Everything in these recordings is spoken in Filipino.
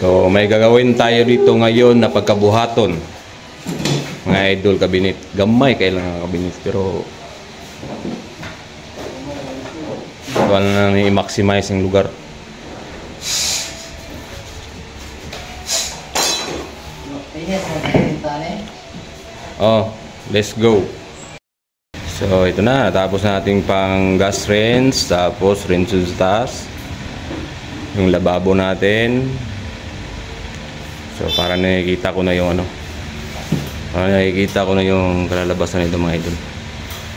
So may gagawin tayo dito ngayon na pagkabuhaton. Mga idol, kabinet. Gamay kailangan kabinet, pero ito na i-maximize yung lugar. Oh, let's go. So ito na, tapos nating pang gas rinse, tapos rinse sa taas. Yung lababo natin. So para nakikita ko na yung nakikita ko na yung kalalabasan nito mga idol.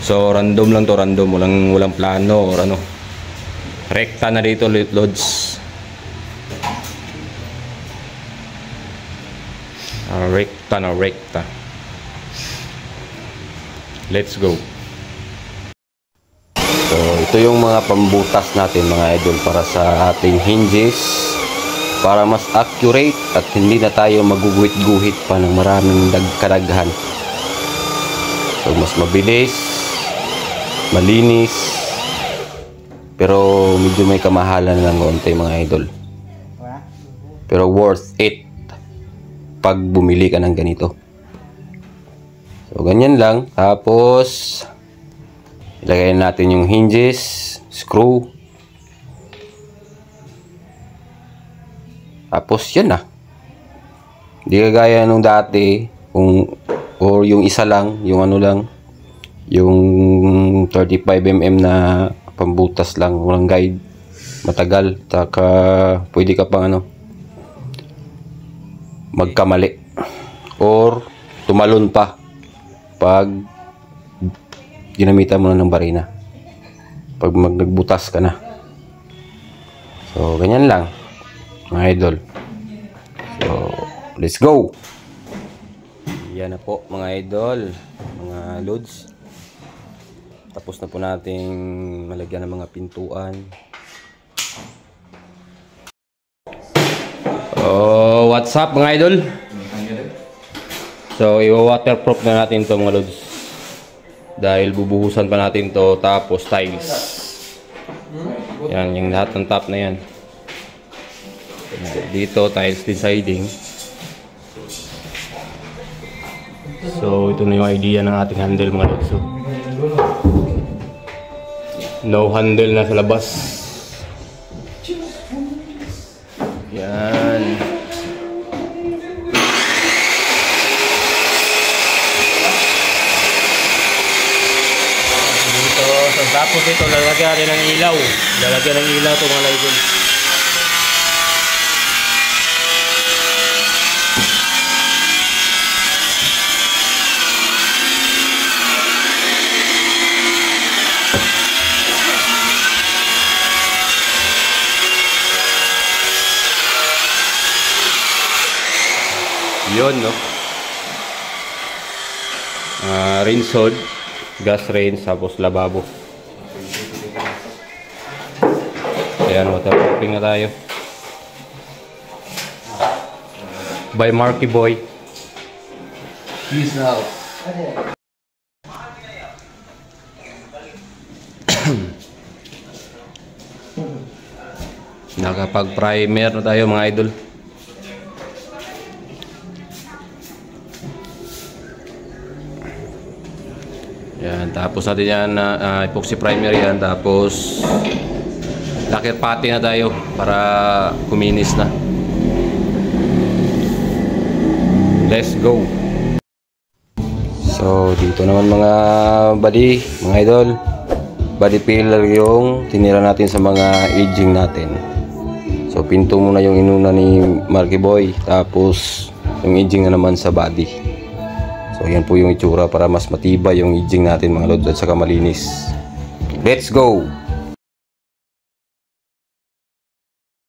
So random lang to, random, walang plano or ano. Rekta na dito, loads. Rekta na rekta. Let's go. So ito yung mga pambutas natin mga idol para sa ating hinges, para mas accurate at hindi na tayo maguguhit-guhit pa ng maraming kadaghan. So mas mabilis, malinis, pero medyo may kamahalan lang konti mga idol. Pero worth it pag bumili ka ng ganito. So ganyan lang. Tapos ilagay natin yung hinges, screw. Tapos yan na. Hindi kagaya nung dati or yung isa lang, yung ano lang, yung 35mm na pambutas lang, walang guide, matagal, taka pwede ka pang magkamali or tumalon pa pag ginamitan mo na ng barina, pag nagbutas ka na. So ganyan lang mga idol. So let's go. Yan na po mga idol, mga loads. Tapos na po nating malagyan ng mga pintuan. Oh, what's up mga idol? So i-waterproof na natin to mga loads, dahil bubuhusan pa natin to, tapos tiles. Yan, yung lahat ng top na yan. Dito tiles din siding. So ito na yung idea ng ating handle mga lods. So, no handle na sa labas. Yan. Dito, so, tapos ito lalagyan natin ng ilaw. Lalagyan ng ilaw ito mga idol. Yun, no? Rinse hood, gas rinse, tapos lababo. Ayan, waterproofing na tayo. By Marky Boy. Peace out. Nakapag-primer na tayo mga idol. Yan, tapos natin yan epoxy primer yan, tapos lacquer putty na tayo para kuminis na. Let's go. So dito naman mga buddy, mga idol, body pillar yung tinira natin sa mga edging natin. So pinto muna yung inuna ni Marky Boy, tapos yung edging na naman sa body. So yan po yung itsura para mas matibay yung edging natin mga lods at saka malinis. Let's go!